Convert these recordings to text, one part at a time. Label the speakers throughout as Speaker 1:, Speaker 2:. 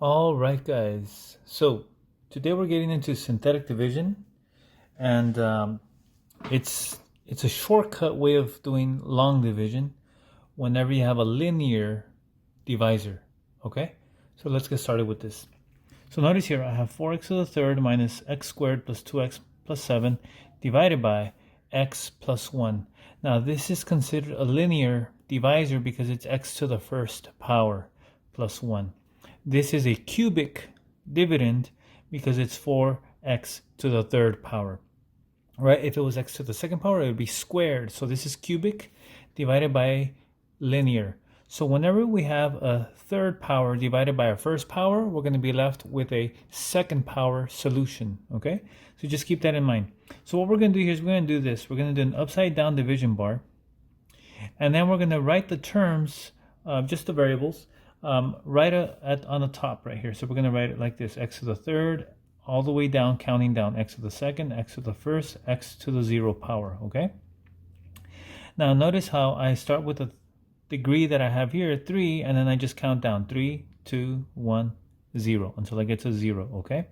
Speaker 1: All right, guys. So today we're getting into synthetic division, and it's a shortcut way of doing long division whenever you have a linear divisor. Okay, so let's get started with this. So notice here I have 4x to the third minus x squared plus 2x plus 7 divided by x plus 1. Now this is considered a linear divisor because it's x to the first power plus 1. This is a cubic dividend because it's 4x to the third power. Right? If it was x to the second power, it would be squared. So this is cubic divided by linear. So whenever we have a third power divided by a first power, we're going to be left with a second power solution. Okay? So just keep that in mind. So what we're going to do here is we're going to do this. We're going to do an upside down division bar. And then we're going to write the terms, just the variables, right on the top right here. So we're going to write it like this: x to the third, all the way down, counting down, x to the second, x to the first, x to the 0 power. Okay. Now notice how I start with the degree that I have here, 3, and then I just count down 3, 2, 1, 0 until I get to 0. Okay.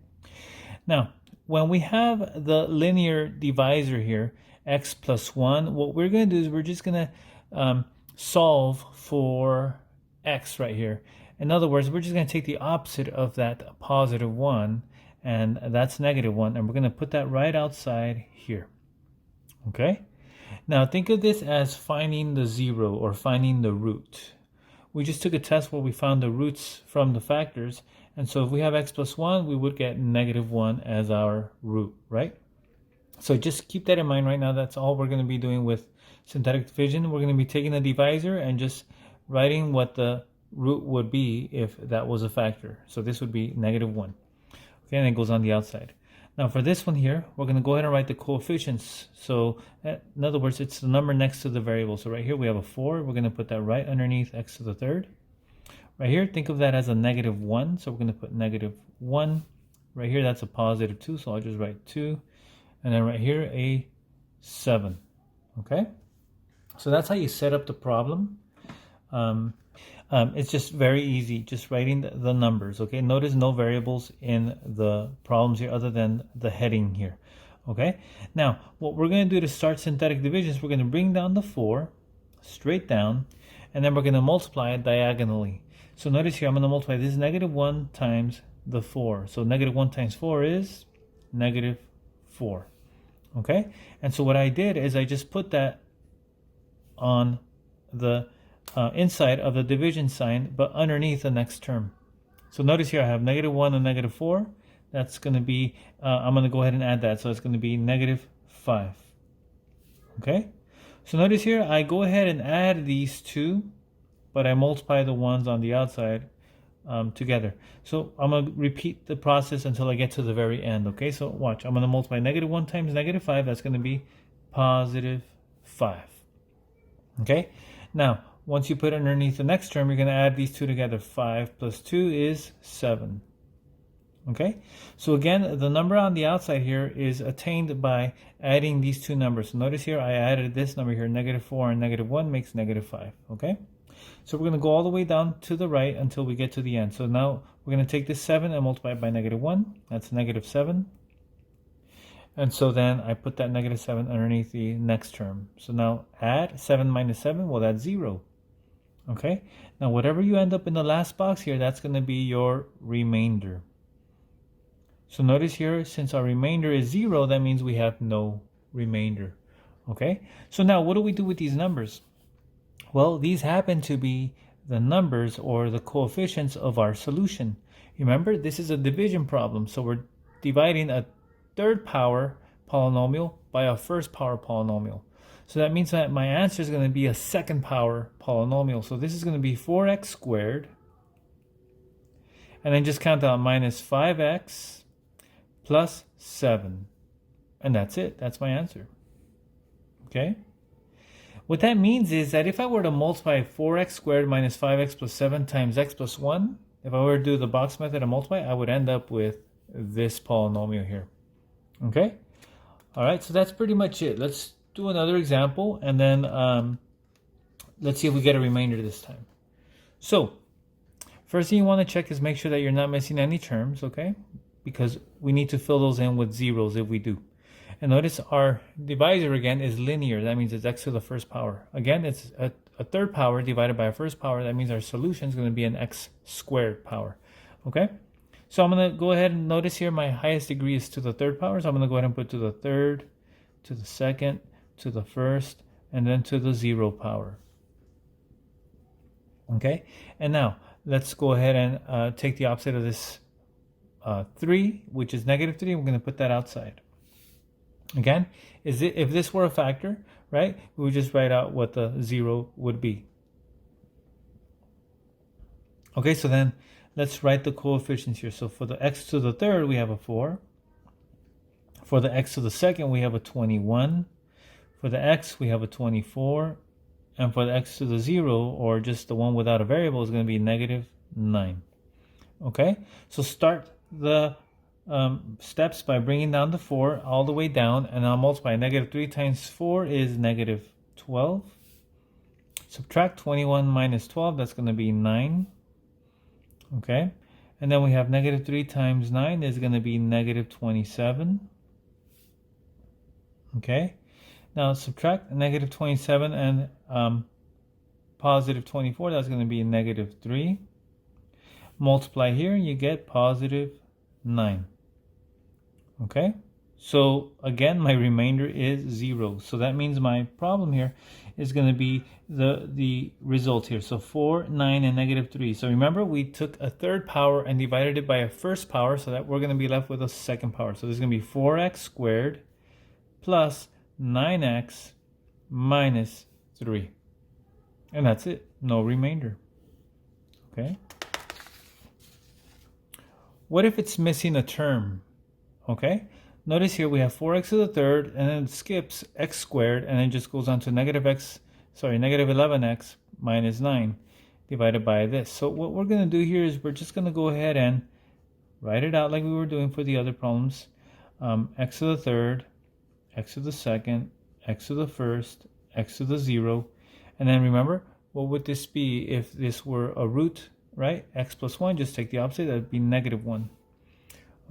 Speaker 1: Now when we have the linear divisor here, x plus 1, what we're going to do is we're just going to solve for x right here. In other words, we're just going to take the opposite of that positive 1, and that's negative 1, and we're going to put that right outside here. Okay? Now think of this as finding the 0 or finding the root. We just took a test where we found the roots from the factors, and so if we have x plus 1, we would get negative 1 as our root, right? So just keep that in mind right now. That's all we're going to be doing with synthetic division. We're going to be taking the divisor and just writing what the root would be if that was a factor. So this would be negative 1. Okay, and it goes on the outside. Now for this one here, we're going to go ahead and write the coefficients. So in other words, it's the number next to the variable. So right here we have a 4. We're going to put that right underneath x to the third. Right here, think of that as a negative 1. So we're going to put negative 1. Right here, that's a positive 2. So I'll just write 2. And then right here, a 7. Okay? So that's how you set up the problem. It's just very easy, just writing the numbers. Okay, notice no variables in the problems here other than the heading here. Okay, now what we're going to do to start synthetic division is we're going to bring down the 4 straight down, and then we're going to multiply it diagonally. So notice here I'm going to multiply this negative 1 times the 4. So negative 1 times 4 is negative 4. Okay, and so what I did is I just put that on the inside of the division sign, but underneath the next term. So notice here I have negative 1 and negative 4. That's going to be, I'm going to go ahead and add that. So it's going to be negative 5. Okay? So notice here I go ahead and add these two, but I multiply the ones on the outside together. So I'm going to repeat the process until I get to the very end. Okay? So watch. I'm going to multiply negative 1 times negative 5. That's going to be positive 5. Okay? Now, once you put it underneath the next term, you're going to add these two together. 5 plus 2 is 7. Okay? So again, the number on the outside here is attained by adding these two numbers. So notice here, I added this number here, negative 4 and negative 1 makes negative 5. Okay? So we're going to go all the way down to the right until we get to the end. So now we're going to take this 7 and multiply it by negative 1. That's negative 7. And so then I put that negative 7 underneath the next term. So now add 7 minus 7, well, that's 0. Okay, now whatever you end up in the last box here, that's going to be your remainder. So notice here, since our remainder is 0, that means we have no remainder. Okay, so now what do we do with these numbers? Well, these happen to be the numbers or the coefficients of our solution. Remember, this is a division problem, so we're dividing a third power polynomial by a first power polynomial. So that means that my answer is going to be a second power polynomial. So this is going to be 4x squared. And then just count out minus 5x plus 7. And that's it. That's my answer. Okay? What that means is that if I were to multiply 4x squared minus 5x plus 7 times x plus 1, if I were to do the box method and multiply, I would end up with this polynomial here. Okay? All right, so that's pretty much it. Let's do another example, and then let's see if we get a remainder this time. So First thing you want to check is make sure that you're not missing any terms, okay? Because we need to fill those in with zeros if we do. And notice our divisor again is linear. That means it's x to the first power. Again, it's a third power divided by a first power. That means our solution is going to be an x squared power, okay? So I'm going to go ahead and notice here my highest degree is to the third power. So I'm going to go ahead and put to the third, to the second, to the first, and then to the 0 power. Okay, and now let's go ahead and take the opposite of this 3, which is -3. We're going to put that outside. Again, if this were a factor, right, we would just write out what the 0 would be. Okay, so then let's write the coefficients here. So for the x to the third, we have a 4. For the x to the second, we have a 21. For the x, we have a 24. And for the x to the 0, or just the one without a variable, is going to be -9. Okay, so start the steps by bringing down the 4 all the way down, and I'll multiply. -3 times 4 is -12. Subtract 21 minus 12, that's going to be 9. Okay, and then we have -3 times 9 is going to be -27. Okay, now subtract -27 and +24, that's going to be -3. Multiply here, you get +9. Okay, so again, my remainder is 0. So that means my problem here is going to be the result here. So 4, 9, and -3. So remember, we took a third power and divided it by a first power, so that we're going to be left with a second power. So this is going to be 4x squared plus 9x minus 3. And that's it. No remainder. Okay. What if it's missing a term? Okay. Notice here we have 4x to the third, and then it skips x squared, and then just goes on to -11x minus 9 divided by this. So what we're going to do here is we're just going to go ahead and write it out like we were doing for the other problems. X to the third, x to the second, x to the first, x to the 0. And then remember, what would this be if this were a root, right? X plus 1, just take the opposite, that would be -1.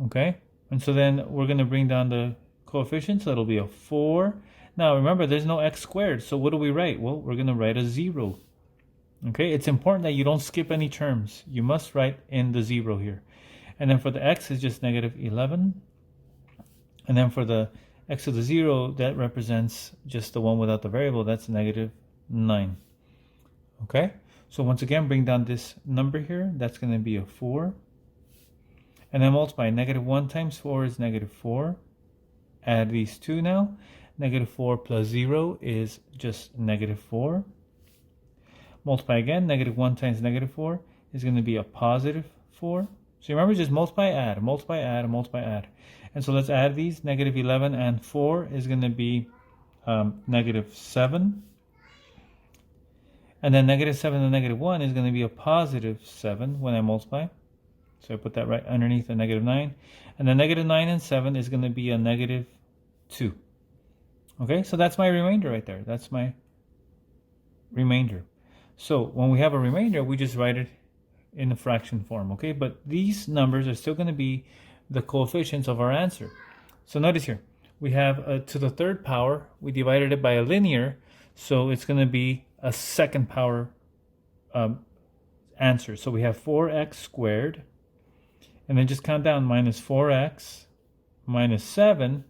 Speaker 1: Okay? And so then we're going to bring down the coefficients, so it'll be a 4. Now remember, there's no x squared, so what do we write? Well, we're going to write a 0. Okay? It's important that you don't skip any terms. You must write in the 0 here. And then for the x is just -11. And then for the x to the 0, that represents just the one without the variable, that's -9. Okay, so once again, bring down this number here, that's going to be a 4. And then multiply. -1 times 4 is -4. Add these two now. -4 plus 0 is just -4. Multiply again. -1 times -4 is going to be a +4. So remember, just multiply, add, multiply, add, multiply, add. And so let's add these. -11 and 4 is going to be -7. And then -7 and -1 is going to be a +7 when I multiply. So I put that right underneath the -9. And then -9 and 7 is going to be a -2. Okay, so that's my remainder right there. That's my remainder. So when we have a remainder, we just write it in the fraction form, okay? But these numbers are still going to be the coefficients of our answer. So notice here, we have to the third power, we divided it by a linear, so it's going to be a second power answer. So we have 4x squared, and then just count down, -4x minus 7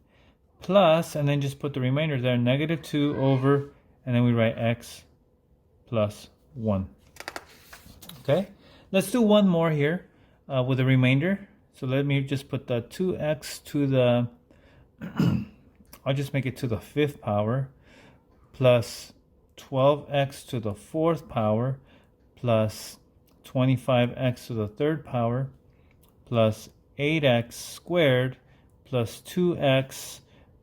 Speaker 1: plus, and then just put the remainder there, -2 over, and then we write x plus 1. Okay, let's do one more here with a remainder. So let me just put the 2x to the, I'll just make it to the 5th power, plus 12x to the 4th power, plus 25x to the 3rd power, plus 8x squared, plus 2x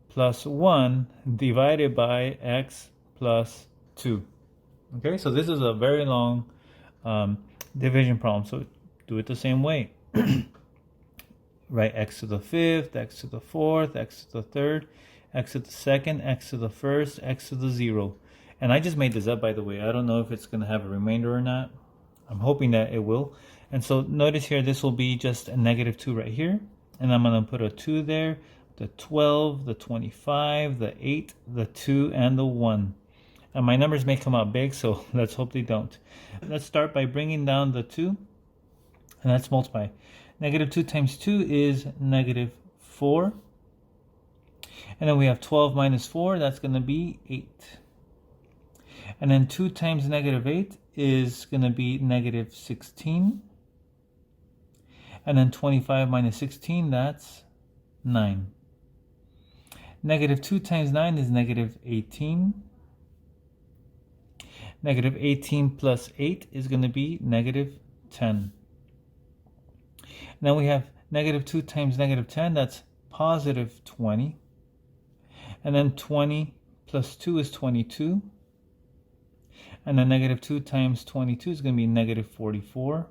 Speaker 1: plus 1 divided by x plus 2. Okay, so this is a very long division problem, so do it the same way. Write x to the 5th, x to the 4th, x to the 3rd, x to the 2nd, x to the 1st, x to the 0. And I just made this up, by the way. I don't know if it's going to have a remainder or not. I'm hoping that it will. And so notice here, this will be just a negative 2 right here. And I'm going to put a 2 there, the 12, the 25, the 8, the 2, and the 1. And my numbers may come out big, so let's hope they don't. Let's start by bringing down the 2, and let's multiply. Negative 2 times 2 is negative 4. And then we have 12 minus 4, that's going to be 8. And then 2 times negative 8 is going to be negative 16. And then 25 minus 16, that's 9. Negative 2 times 9 is negative 18. Negative 18 plus 8 is going to be negative 10. Now we have negative 2 times negative 10, that's positive 20. And then 20 plus 2 is 22. And then negative 2 times 22 is going to be negative 44.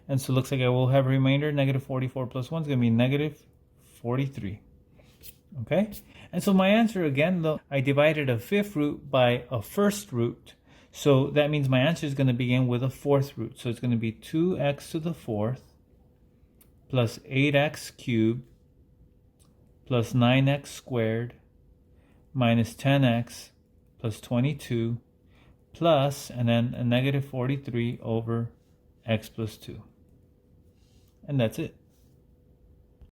Speaker 1: And so it looks like I will have a remainder. Negative 44 plus 1 is going to be negative 43. Okay? And so my answer, again, though, I divided a fifth root by a first root. So that means my answer is going to begin with a fourth root. So it's going to be 2x to the fourth plus 8x cubed plus 9x squared minus 10x plus 22 plus, and then a negative 43 over x plus 2. And that's it.